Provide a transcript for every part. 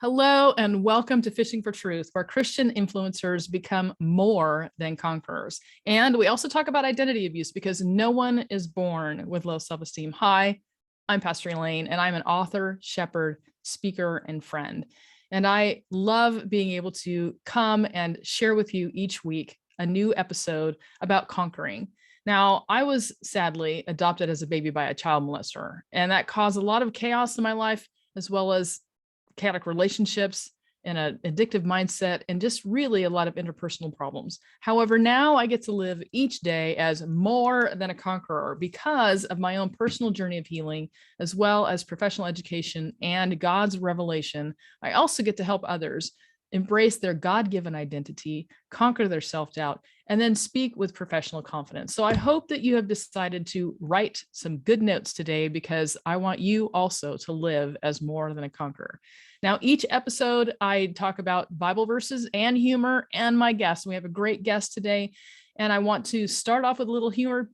Hello and welcome to Fishing for Truth, where Christian influencers become more than conquerors. And we also talk about identity abuse because no one is born with low self-esteem. Hi, I'm Pastor Elaine, and I'm an author, shepherd, speaker, and friend. And I love being able to come and share with you each week a new episode about conquering. Now, I was sadly adopted as a baby by a child molester, and that caused a lot of chaos in my life, as well as chaotic relationships and an addictive mindset, and just really a lot of interpersonal problems. However, now I get to live each day as more than a conqueror because of my own personal journey of healing, as well as professional education and God's revelation. I also get to help others embrace their God-given identity, conquer their self-doubt, and then speak with professional confidence. So I hope that you have decided to write some good notes today because I want you also to live as more than a conqueror. Now, each episode, I talk about Bible verses and humor and my guests. We have a great guest today, and I want to start off with a little humor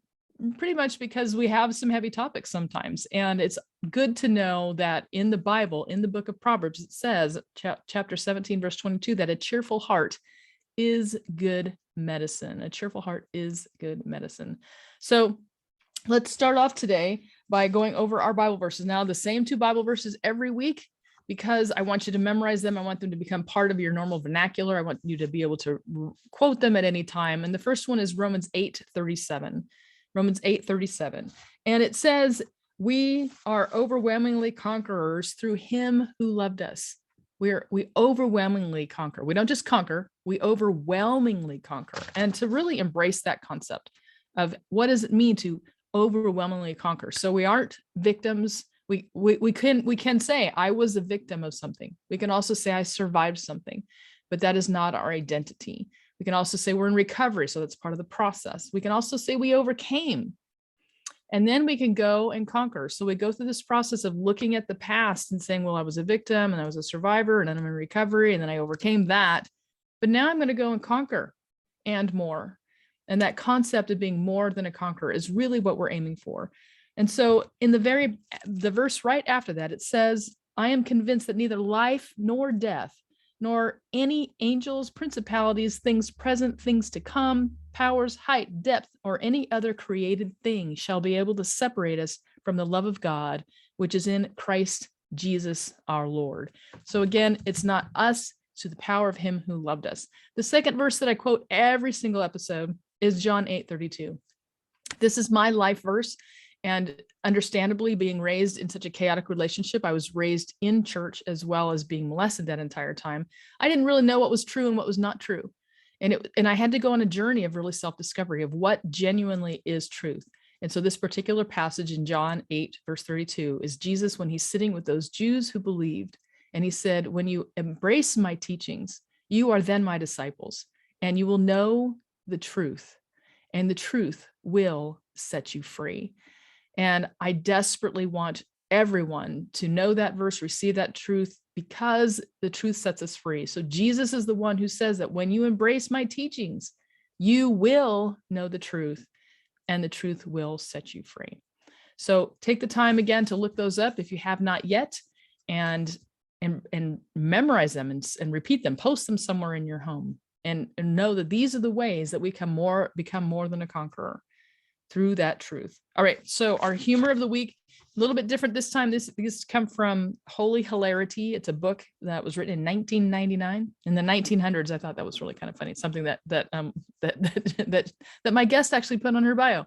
pretty much because we have some heavy topics sometimes. And it's good to know that in the Bible, in the book of Proverbs, it says, chapter 17, verse 22, that a cheerful heart is good medicine. A cheerful heart is good medicine. So let's start off today by going over our Bible verses. Now, the same two Bible verses every week, because I want you to memorize them. I want them to become part of your normal vernacular. I want you to be able to quote them at any time. And the first one is Romans 8:37. Romans 8:37. And it says, we are overwhelmingly conquerors through him who loved us. We overwhelmingly conquer. We don't just conquer, we overwhelmingly conquer. And to really embrace that concept of what does it mean to overwhelmingly conquer. So we aren't victims. We can say I was a victim of something. We can also say I survived something, but that is not our identity. We can also say we're in recovery, so that's part of the process. We can also say we overcame, and then we can go and conquer. So we go through this process of looking at the past and saying, well, I was a victim and I was a survivor and then I'm in recovery and then I overcame that, but now I'm going to go and conquer and more. And that concept of being more than a conqueror is really what we're aiming for. And so in the verse right after that, it says, I am convinced that neither life nor death, nor any angels, principalities, things present, things to come, powers, height, depth, or any other created thing shall be able to separate us from the love of God, which is in Christ Jesus our Lord. So again, it's not us, it's the power of him who loved us. The second verse that I quote every single episode is John 8:32. This is my life verse. And understandably, being raised in such a chaotic relationship, I was raised in church as well as being molested that entire time. I didn't really know what was true and what was not true. And I had to go on a journey of really self-discovery of what genuinely is truth. And so this particular passage in John 8, verse 32 is Jesus when he's sitting with those Jews who believed. And he said, when you embrace my teachings, you are then my disciples, and you will know the truth, and the truth will set you free. And I desperately want everyone to know that verse, receive that truth, because the truth sets us free. So Jesus is the one who says that when you embrace my teachings, you will know the truth, and the truth will set you free. So take the time again to look those up if you have not yet, and memorize them and repeat them, post them somewhere in your home, and know that these are the ways that we become more than a conqueror through that truth. All right, so our humor of the week, a little bit different this time. This come from Holy Hilarity. It's a book that was written in 1999. In the 1900s, I thought that was really kind of funny. Something that my guest actually put on her bio.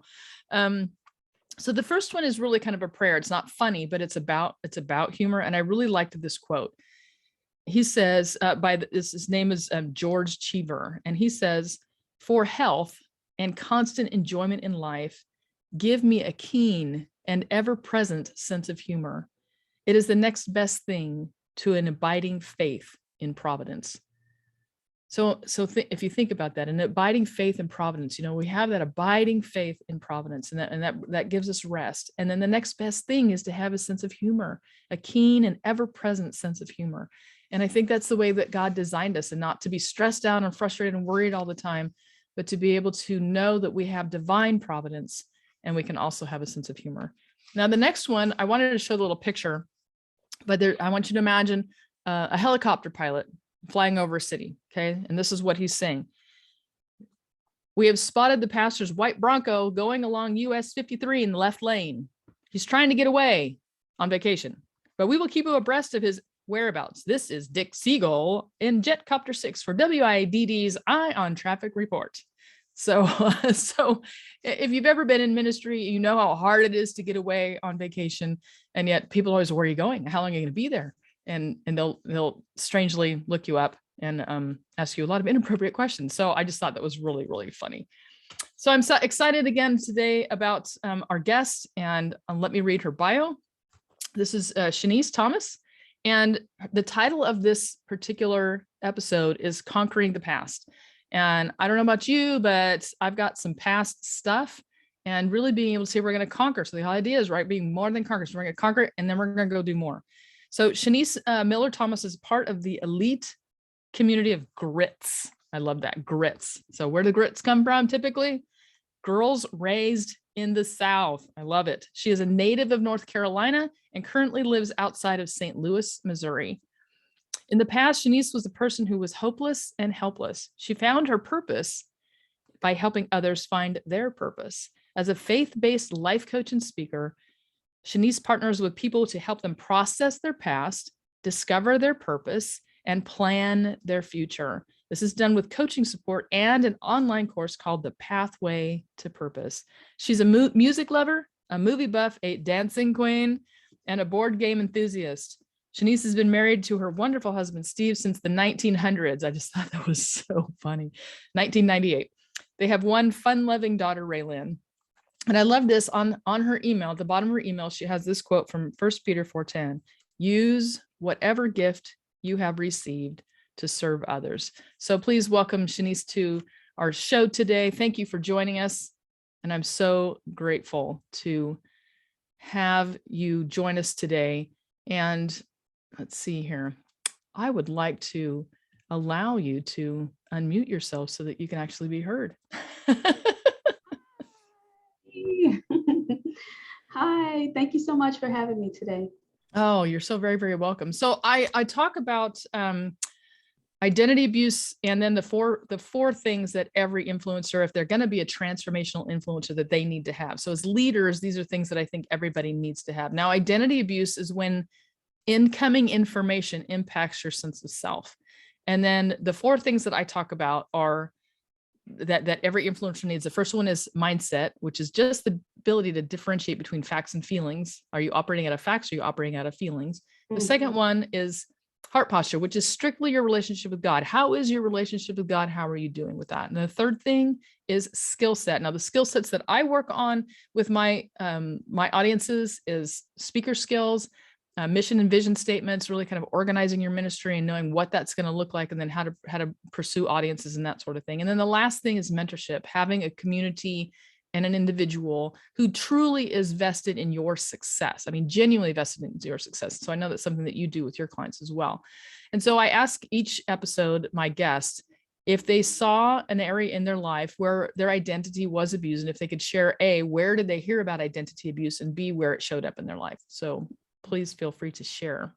So the first one is really kind of a prayer. It's not funny, but it's about humor. And I really liked this quote. He says, his name is George Cheever, and he says, for health and constant enjoyment in life, give me a keen and ever-present sense of humor. It is the next best thing to an abiding faith in providence. So if you think about that, an abiding faith in providence, we have that abiding faith in providence, and that gives us rest. And then the next best thing is to have a sense of humor, a keen and ever-present sense of humor. And I think that's the way that God designed us, and not to be stressed out and frustrated and worried all the time, but to be able to know that we have divine providence, and we can also have a sense of humor. Now, the next one, I wanted to show the little picture, but I want you to imagine a helicopter pilot flying over a city. Okay. And this is what he's saying. We have spotted the pastor's white Bronco going along US 53 in the left lane. He's trying to get away on vacation, but we will keep you abreast of his whereabouts. This is Dick Siegel in Jetcopter 6 for WIDD's Eye on Traffic report. So if you've ever been in ministry, you know how hard it is to get away on vacation. And yet people always, where are you going? How long are you going to be there? And they'll strangely look you up and ask you a lot of inappropriate questions. So I just thought that was really, really funny. So I'm so excited again today about our guest, and let me read her bio. This is Shaniece Thomas, and the title of this particular episode is Conquering the Past. And I don't know about you, but I've got some past stuff, and really being able to say we're going to conquer. So the whole idea is, right, being more than conquerors. So we're going to conquer, and then we're going to go do more. So Shaniece Miller Thomas is part of the elite community of grits. I love that, grits. So where do grits come from typically? Girls raised in the South. I love it. She is a native of North Carolina and currently lives outside of St. Louis, Missouri. In the past, Shaniece was a person who was hopeless and helpless. She found her purpose by helping others find their purpose. As a faith-based life coach and speaker, Shaniece partners with people to help them process their past, discover their purpose, and plan their future. This is done with coaching support and an online course called The Pathway to Purpose. She's a music lover, a movie buff, a dancing queen, and a board game enthusiast. Shaniece has been married to her wonderful husband, Steve, since the 1900s. I just thought that was so funny. 1998. They have one fun-loving daughter, Raylyn. And I love this on her email. At the bottom of her email, she has this quote from 1 Peter 4:10. Use whatever gift you have received to serve others. So please welcome Shaniece to our show today. Thank you for joining us. And I'm so grateful to have you join us today. And let's see here. I would like to allow you to unmute yourself so that you can actually be heard. Hi, thank you so much for having me today. Oh, you're so very, very welcome. So I talk about identity abuse, and then the four things that every influencer, if they're going to be a transformational influencer, that they need to have. So as leaders, these are things that I think everybody needs to have. Now, identity abuse is when incoming information impacts your sense of self. And then the four things that I talk about are that every influencer needs. The first one is mindset, which is just the ability to differentiate between facts and feelings. Are you operating out of facts? Or are you operating out of feelings? The second one is heart posture, which is strictly your relationship with God. How is your relationship with God? How are you doing with that? And the third thing is skill set. Now, the skill sets that I work on with my audiences is speaker skills, mission and vision statements, really kind of organizing your ministry and knowing what that's going to look like, and then how to pursue audiences and that sort of thing. And then the last thing is mentorship, having a community and an individual who truly is vested in your success. I mean, genuinely vested in your success. So I know that's something that you do with your clients as well. And so I ask each episode my guests if they saw an area in their life where their identity was abused, and if they could share A, where did they hear about identity abuse, and B, where it showed up in their life. So please feel free to share.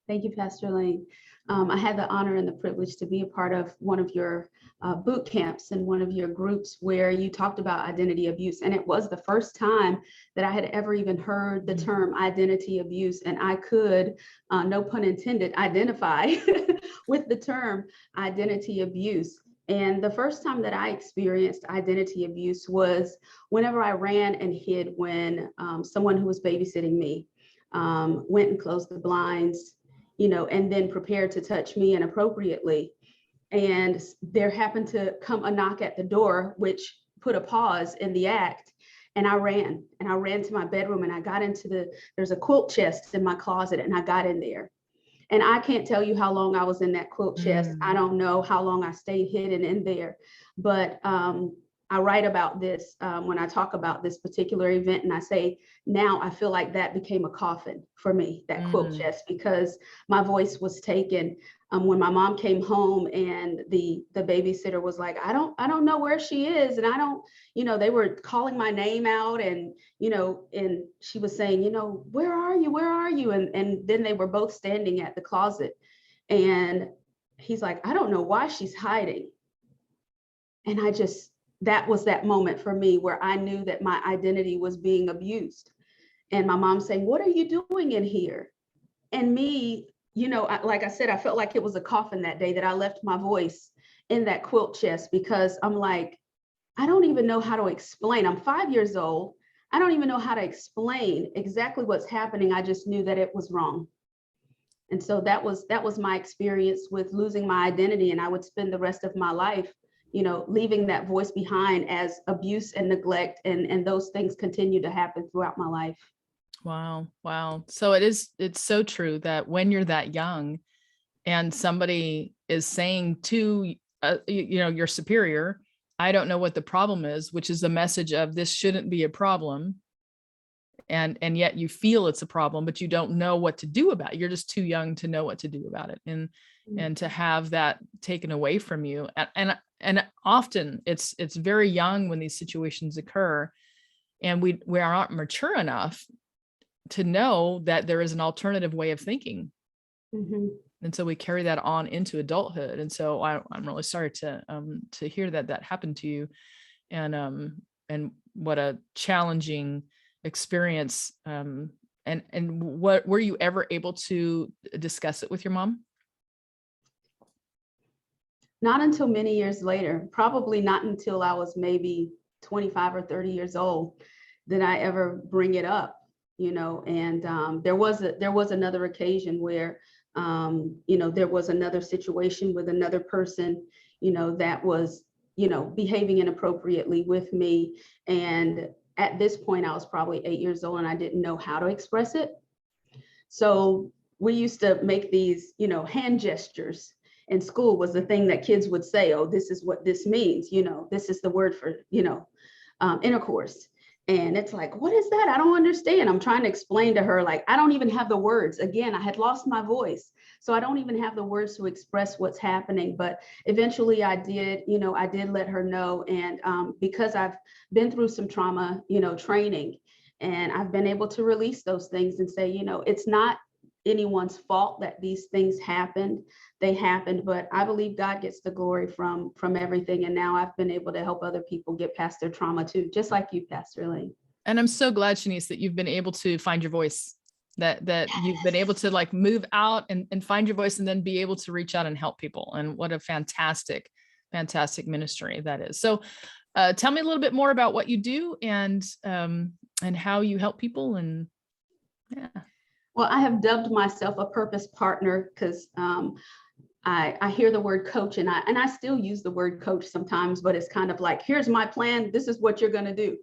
Thank you, Pastor Elaine. I had the honor and the privilege to be a part of one of your boot camps and one of your groups where you talked about identity abuse. And it was the first time that I had ever even heard the term identity abuse. And I could, no pun intended, identify with the term identity abuse. And the first time that I experienced identity abuse was whenever I ran and hid when someone who was babysitting me went and closed the blinds, and then prepared to touch me inappropriately. And there happened to come a knock at the door, which put a pause in the act. And I ran to my bedroom, and I got into there's a quilt chest in my closet, and I got in there. And I can't tell you how long I was in that quilt chest. I don't know how long I stayed hidden in there, but I write about this when I talk about this particular event, and I say, now I feel like that became a coffin for me, that quilt chest, because my voice was taken. when my mom came home and the babysitter was like, I don't know where she is. And I don't, they were calling my name out and, and she was saying, where are you? Where are you? And then they were both standing at the closet and he's like, I don't know why she's hiding. And that was that moment for me where I knew that my identity was being abused. And my mom saying, what are you doing in here? And me, like I said, I felt like it was a coffin that day that I left my voice in that quilt chest because I'm like, I don't even know how to explain. I'm 5 years old. I don't even know how to explain exactly what's happening. I just knew that it was wrong. And so that was my experience with losing my identity. And I would spend the rest of my life, leaving that voice behind as abuse and neglect. And those things continue to happen throughout my life. Wow. Wow. So it's so true that when you're that young and somebody is saying to, your superior, I don't know what the problem is, which is the message of this shouldn't be a problem. And yet you feel it's a problem, but you don't know what to do about it. You're just too young to know what to do about it. And to have that taken away from you. And often it's very young when these situations occur and we aren't mature enough to know that there is an alternative way of thinking. Mm-hmm. And so we carry that on into adulthood. And so I'm really sorry to hear that happened to you, and what a challenging experience. And what were you ever able to discuss it with your mom? Not until many years later, probably not until I was maybe 25 or 30 years old did I ever bring it up. And there was another occasion where, there was another situation with another person, that was, behaving inappropriately with me. And at this point, I was probably 8 years old and I didn't know how to express it. So we used to make these, hand gestures in school was the thing that kids would say, oh, this is what this means. This is the word for, intercourse. And it's like, what is that? I don't understand. I'm trying to explain to her, like, I don't even have the words. Again, I had lost my voice. So I don't even have the words to express what's happening. But eventually I did let her know. And because I've been through some trauma, training, and I've been able to release those things and say, it's not anyone's fault that these things happened. They happened, but I believe God gets the glory from everything. And now I've been able to help other people get past their trauma too, just like you, Pastor Elaine. And I'm so glad, Shaniece, that you've been able to find your voice, that you've been able to like move out and find your voice and then be able to reach out and help people. And what a fantastic ministry that is. So tell me a little bit more about what you do and how you help people. And yeah. Well, I have dubbed myself a purpose partner because I hear the word coach and I still use the word coach sometimes, but it's kind of like, here's my plan. This is what you're going to do,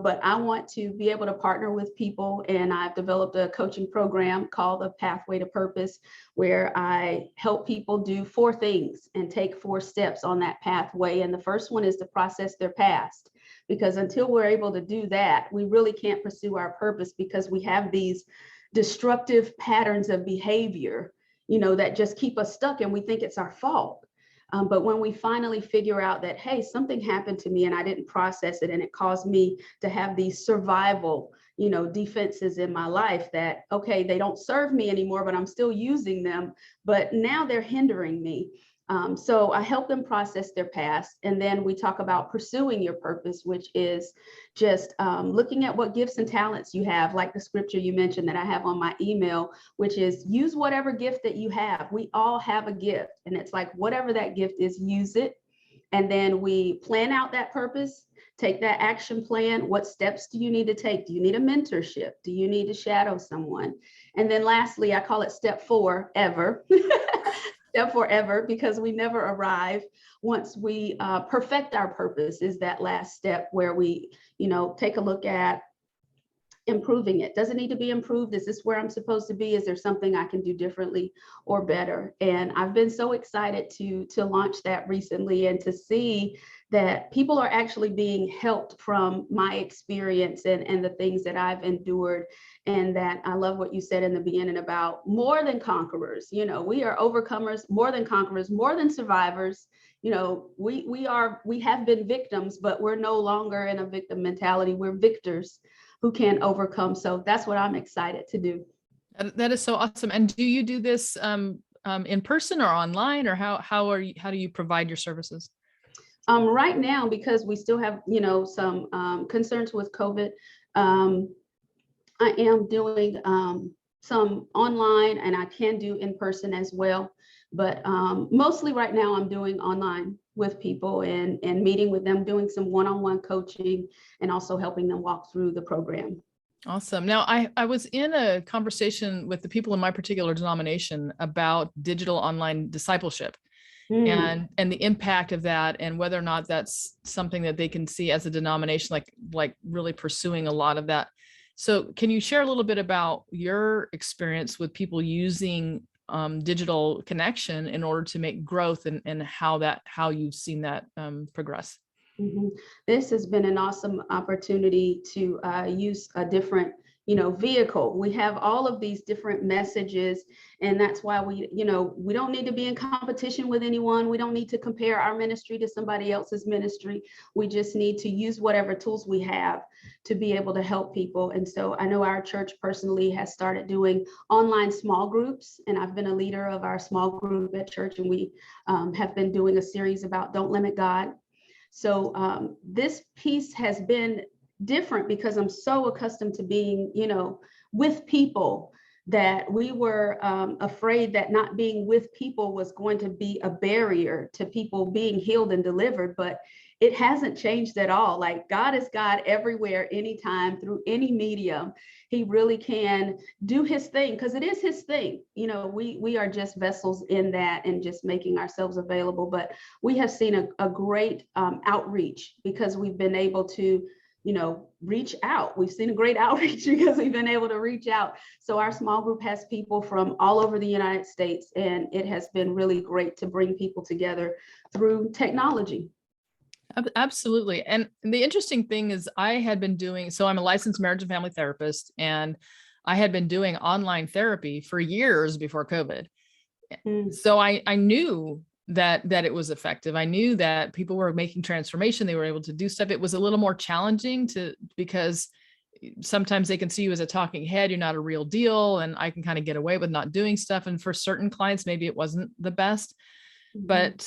but I want to be able to partner with people. And I've developed a coaching program called the Pathway to Purpose, where I help people do 4 things and take 4 steps on that pathway. And the first one is to process their past, because until we're able to do that, we really can't pursue our purpose, because we have these destructive patterns of behavior that just keep us stuck and we think it's our fault. But when we finally figure out that, hey, something happened to me and I didn't process it and it caused me to have these survival, defenses in my life that, okay, they don't serve me anymore, but I'm still using them, but now they're hindering me. So I help them process their past. And then we talk about pursuing your purpose, which is just looking at what gifts and talents you have, like the scripture you mentioned that I have on my email, which is use whatever gift that you have. We all have a gift. And it's like, whatever that gift is, use it. And then we plan out that purpose, take that action plan. What steps do you need to take? Do you need a mentorship? Do you need to shadow someone? And then lastly, I call it step 4, ever. Step 4, ever, because we never arrive. Once we perfect our purpose is that last step where we, take a look at improving it. Does it need to be improved? Is this where I'm supposed to be? Is there something I can do differently or better? And I've been so excited to launch that recently and to see that people are actually being helped from my experience and the things that I've endured. and that I love what you said in the beginning about more than conquerors. We are overcomers, more than conquerors, more than survivors. We have been victims, but we're no longer in a victim mentality. We're victors who can overcome. So that's what I'm excited to do. That is so awesome. And do you do this in person or online, or how do you provide your services? Right now, because we still have, some concerns with COVID, I am doing some online, and I can do in person as well. But mostly right now I'm doing online with people and meeting with them, doing some one-on-one coaching, and also helping them walk through the program. Awesome. Now, I was in a conversation with the people in my particular denomination about digital online discipleship and the impact of that, and whether or not that's something that they can see as a denomination, like really pursuing a lot of that. So can you share a little bit about your experience with people using digital connection in order to make growth, and how you've seen that progress? This has been an awesome opportunity to use a different, vehicle. We have all of these different messages, and that's why we don't need to be in competition with anyone. We don't need to compare our ministry to somebody else's ministry. We just need to use whatever tools we have to be able to help people. And so I know our church personally has started doing online small groups, and I've been a leader of our small group at church, and we have been doing a series about Don't Limit God. So this piece has been different because I'm so accustomed to being, with people, that we were afraid that not being with people was going to be a barrier to people being healed and delivered. But it hasn't changed at all. Like, God is God everywhere, anytime, through any medium. He really can do his thing, because it is his thing. We are just vessels in that, and just making ourselves available. But we have seen a great outreach, because we've been able to reach out. We've seen a great outreach because we've been able to reach out. So our small group has people from all over the United States, and it has been really great to bring people together through technology. Absolutely. And the interesting thing is, I'm a licensed marriage and family therapist, and I had been doing online therapy for years before COVID. So I knew that it was effective. I knew that people were making transformation. They were able to do stuff. It was a little more challenging because sometimes they can see you as a talking head. You're not a real deal. And I can kind of get away with not doing stuff. And for certain clients, maybe it wasn't the best, but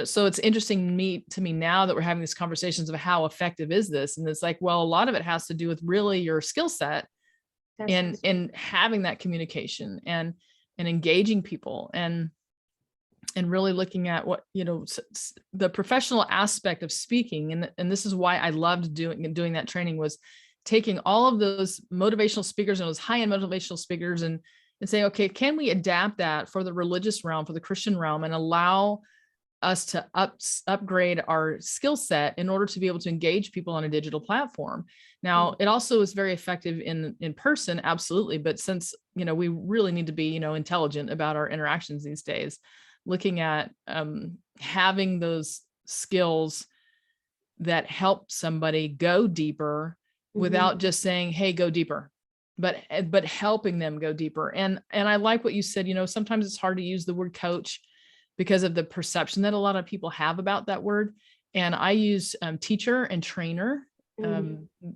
so it's interesting to me now that we're having these conversations of how effective is this? And it's like, well, a lot of it has to do with really your skill set in having that communication and engaging people, and really looking at what, the professional aspect of speaking. And this is why I loved doing that training, was taking all of those motivational speakers and those high-end motivational speakers and saying, okay, can we adapt that for the religious realm, for the Christian realm, and allow us to upgrade our skill set in order to be able to engage people on a digital platform. Now, it also is very effective in person, absolutely. But since, we really need to be, intelligent about our interactions these days, looking at having those skills that help somebody go deeper without just saying, hey, go deeper, but helping them go deeper. And I like what you said, sometimes it's hard to use the word coach because of the perception that a lot of people have about that word. And I use teacher and trainer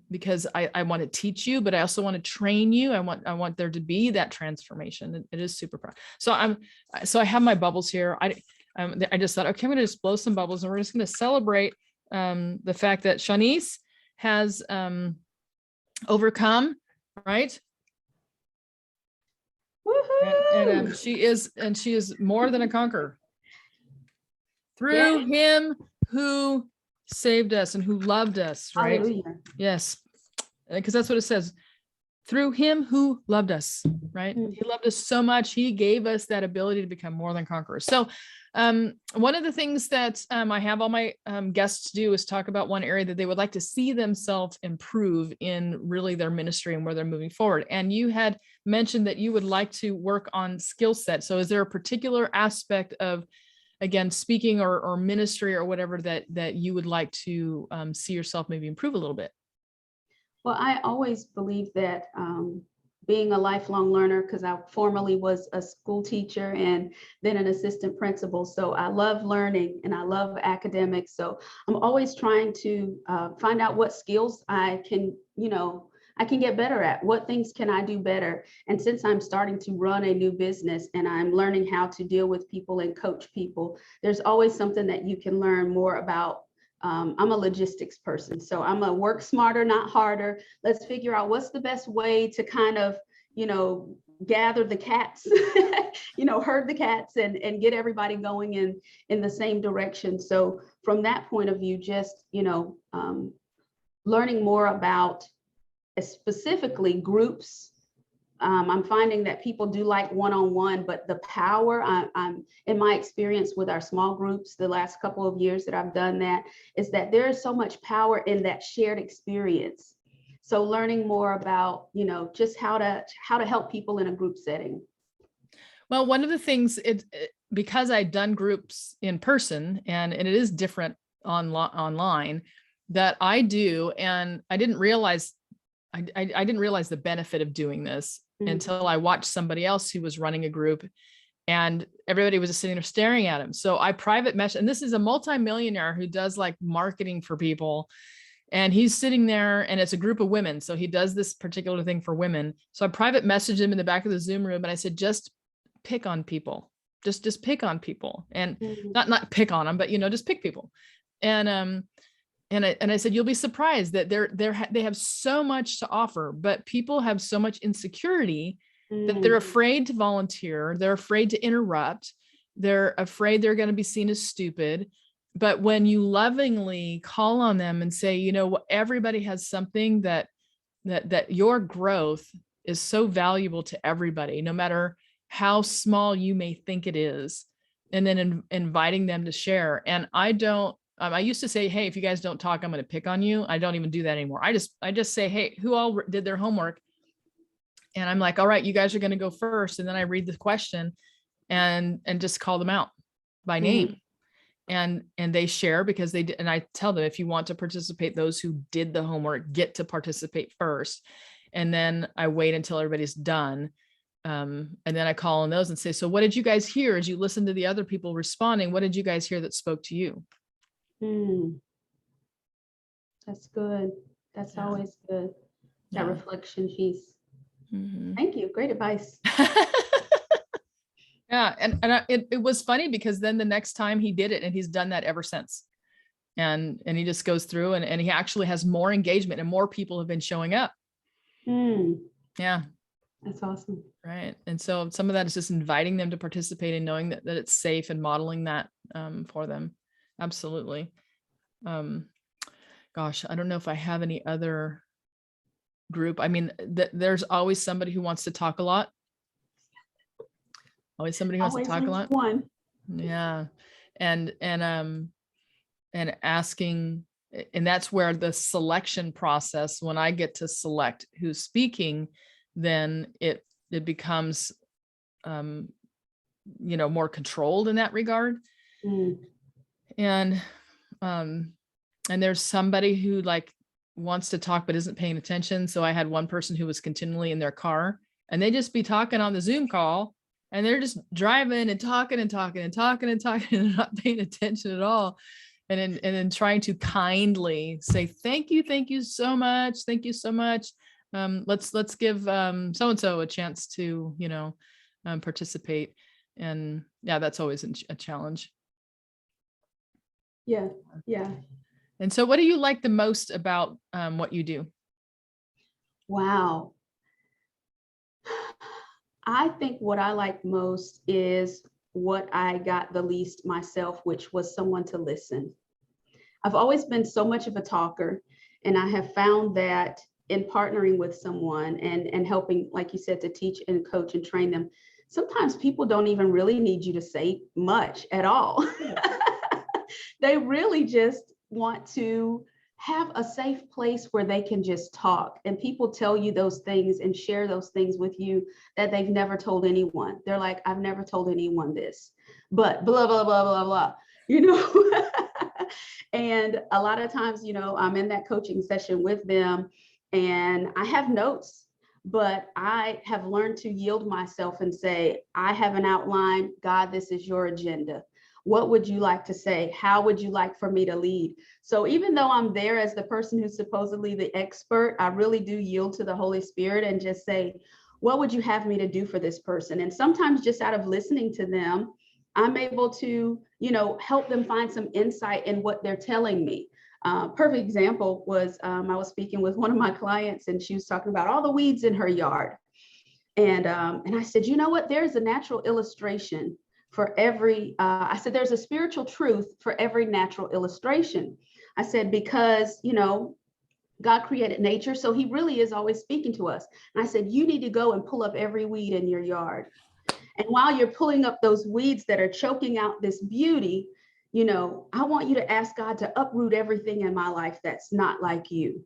because I want to teach you, but I also want to train you. I want there to be that transformation. It is super. So I have my bubbles here. I just thought, okay, I'm going to just blow some bubbles, and we're just going to celebrate the fact that Shaniece has overcome, right? And she is more than a conqueror through him who saved us and who loved us, right? Hallelujah. Yes, because that's what it says. Through him who loved us, right? He loved us so much, he gave us that ability to become more than conquerors. So one of the things that I have all my guests do is talk about one area that they would like to see themselves improve in really their ministry and where they're moving forward. And you had mentioned that you would like to work on skill set. So is there a particular aspect of, again, speaking or ministry or whatever that you would like to see yourself maybe improve a little bit? Well, I always believe that being a lifelong learner, because I formerly was a school teacher and then an assistant principal. So I love learning and I love academics. So I'm always trying to find out what skills I can, I can get better at. What things can I do better? And since I'm starting to run a new business and I'm learning how to deal with people and coach people, there's always something that you can learn more about. I'm a logistics person, so I'm a work smarter, not harder. Let's figure out what's the best way to kind of, gather the cats, herd the cats and get everybody going in the same direction. So from that point of view, just, learning more about specifically groups. I'm finding that people do like one-on-one, but the power, I'm in my experience with our small groups, the last couple of years that I've done that, is that there is so much power in that shared experience. So learning more about, just how to help people in a group setting. Well, one of the things, because I'd done groups in person and it is different online, that I do, and I didn't realize the benefit of doing this until I watched somebody else who was running a group and everybody was just sitting there staring at him. So I private message, and this is a multimillionaire who does like marketing for people. And he's sitting there and it's a group of women. So he does this particular thing for women. So I private messaged him in the back of the Zoom room and I said, just pick on people, just pick on people, and not pick on them, but, just pick people. And I said, you'll be surprised that they have so much to offer, but people have so much insecurity that they're afraid to volunteer. They're afraid to interrupt. They're afraid they're going to be seen as stupid. But when you lovingly call on them and say, everybody has something that your growth is so valuable to everybody, no matter how small you may think it is, and then inviting them to share. And I used to say, hey, if you guys don't talk, I'm going to pick on you. I don't even do that anymore. I just say, hey, who all did their homework? And I'm like, all right, you guys are going to go first. And then I read the question and just call them out by name. And they share because they did. And I tell them, if you want to participate, those who did the homework get to participate first. And then I wait until everybody's done. And then I call on those and say, so what did you guys hear as you listened to the other people responding? What did you guys hear that spoke to you? That's good. That's always good. That reflection piece. Thank you. Great advice. Yeah. And it was funny because then the next time he did it, and he's done that ever since. And he just goes through and he actually has more engagement and more people have been showing up. Yeah. That's awesome. Right. And so some of that is just inviting them to participate and knowing that it's safe and modeling that for them. Absolutely. Gosh, I don't know if I have any other group. I mean, there's always somebody who wants to talk a lot. Always somebody who wants to talk a lot. One. Yeah. And asking, and that's where the selection process, when I get to select who's speaking, then it becomes, more controlled in that regard. And there's somebody who wants to talk, but isn't paying attention. So I had one person who was continually in their car and they just be talking on the Zoom call and they're just driving and talking and talking and talking and talking and not paying attention at all. And then trying to kindly say, thank you so much. Thank you so much. Let's give so-and-so a chance to, participate. And yeah, that's always a challenge. Yeah. And so what do you like the most about what you do? Wow. I think what I like most is what I got the least myself, which was someone to listen. I've always been so much of a talker, and I have found that in partnering with someone and helping, like you said, to teach and coach and train them, sometimes people don't even really need you to say much at all. They really just want to have a safe place where they can just talk, and people tell you those things and share those things with you that they've never told anyone. They're like, I've never told anyone this, but blah, blah, blah, blah, blah, And a lot of times, I'm in that coaching session with them and I have notes, but I have learned to yield myself and say, I have an outline. God, this is your agenda. What would you like to say? How would you like for me to lead? So even though I'm there as the person who's supposedly the expert, I really do yield to the Holy Spirit and just say, what would you have me to do for this person? And sometimes just out of listening to them, I'm able to, help them find some insight in what they're telling me. Perfect example was I was speaking with one of my clients, and she was talking about all the weeds in her yard. And I said, you know what? There's a natural illustration for every, I said, there's a spiritual truth for every natural illustration. I said, because, God created nature, so he really is always speaking to us. And I said, you need to go and pull up every weed in your yard. And while you're pulling up those weeds that are choking out this beauty, I want you to ask God to uproot everything in my life that's not like you.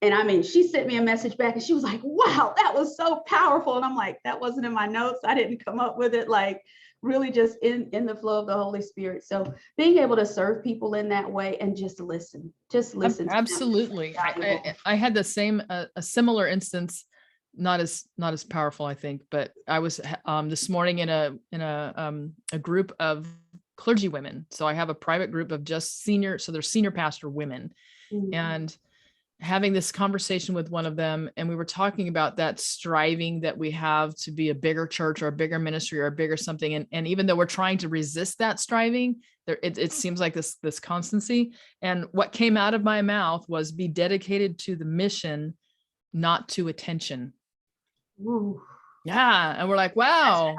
And I mean, she sent me a message back and she was like, wow, that was so powerful. And I'm like, that wasn't in my notes. I didn't come up with it. Like, really just in the flow of the Holy Spirit. So being able to serve people in that way and just listen. Absolutely. I had the same, a similar instance, not as powerful, I think, but I was this morning in a group of clergy women. So I have a private group of just senior pastor women. Mm-hmm. And having this conversation with one of them, and we were talking about that striving that we have to be a bigger church or a bigger ministry or a bigger something. And even though we're trying to resist that striving, it seems like this constancy. And what came out of my mouth was, be dedicated to the mission, not to attention. Ooh. Yeah. And we're like, wow.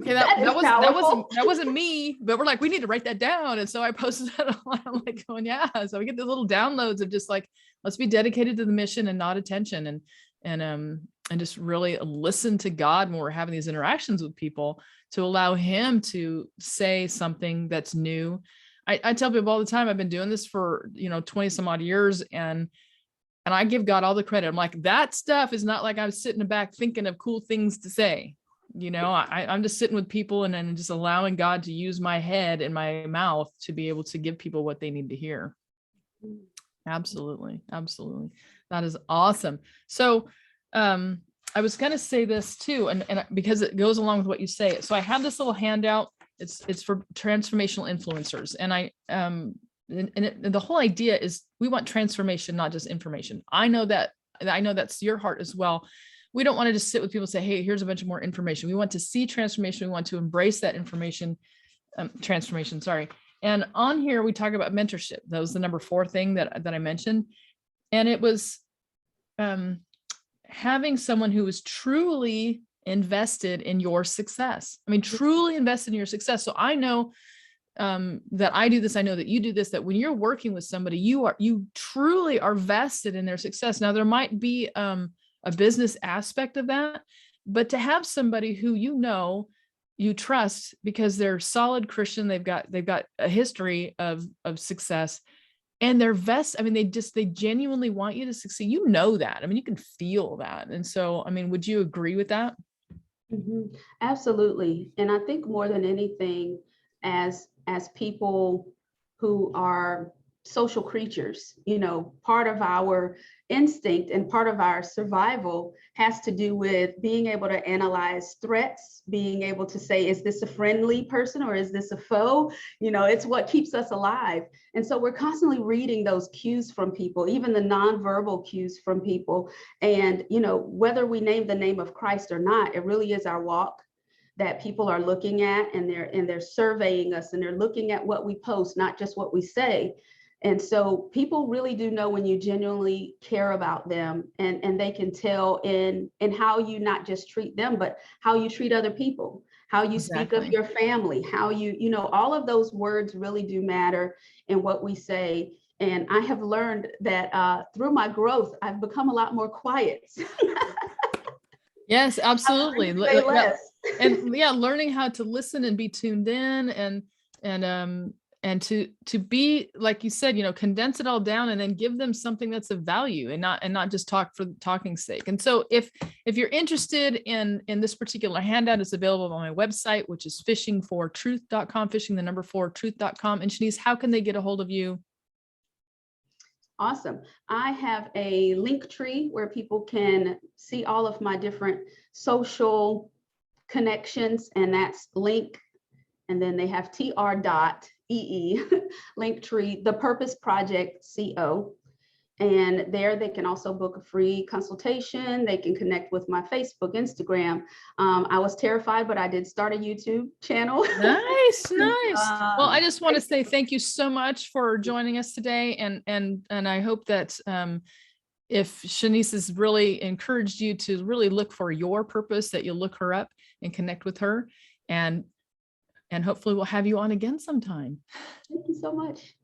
Okay, that wasn't me, but we're like, we need to write that down. And so I posted that online. I'm like going, yeah. So we get these little downloads of just like, let's be dedicated to the mission and not attention, and just really listen to God when we're having these interactions with people, to allow him to say something that's new. I tell people all the time, I've been doing this for 20 some odd years, and I give God all the credit. I'm like, that stuff is not like I'm sitting back thinking of cool things to say. I'm just sitting with people and then just allowing God to use my head and my mouth to be able to give people what they need to hear. Absolutely. Absolutely. That is awesome. So I was going to say this too, and because it goes along with what you say. So I have this little handout. It's for transformational influencers. And the whole idea is we want transformation, not just information. I know that's your heart as well. We don't want to just sit with people and say, hey, here's a bunch of more information. We want to see transformation. We want to embrace that transformation. Sorry. And on here, we talk about mentorship. That was the number 4 thing that I mentioned. And it was having someone who was truly invested in your success. I mean, truly invested in your success. So I know that I do this. I know that you do this, that when you're working with somebody, you truly are vested in their success. Now, there might be a business aspect of that, but to have somebody who you trust because they're solid Christian, they've got a history of success, and they're I mean, they genuinely want you to succeed. That. I mean, you can feel that. And so, I mean, would you agree with that? Mm-hmm. Absolutely. And I think more than anything, as people who are social creatures, part of our instinct and part of our survival has to do with being able to analyze threats, being able to say, is this a friendly person or is this a foe? It's what keeps us alive. And so we're constantly reading those cues from people, even the nonverbal cues from people. And, whether we name the name of Christ or not, it really is our walk that people are looking at, and they're surveying us, and they're looking at what we post, not just what we say. And so people really do know when you genuinely care about them, and they can tell in how you not just treat them, but how you treat other people, how you speak of your family, how all of those words really do matter in what we say. And I have learned that through my growth, I've become a lot more quiet. Yes, absolutely. And learning how to listen and be tuned in, and to be, like you said, condense it all down and then give them something that's of value, and not just talk for talking's sake. And so if you're interested in this particular handout, it's available on my website, which is fishingfortruth.com, fishing the number 4truth.com. And Shaniece, how can they get a hold of you? Awesome. I have a link tree where people can see all of my different social connections, and that's link, and then they have tr.ee link tree, the Purpose Project CO. And there they can also book a free consultation. They can connect with my Facebook, Instagram. I was terrified, but I did start a YouTube channel. Nice. Well, I just want to say thank you so much for joining us today. And I hope that if Shaniece has really encouraged you to really look for your purpose, that you'll look her up and connect with her. And hopefully we'll have you on again sometime. Thank you so much.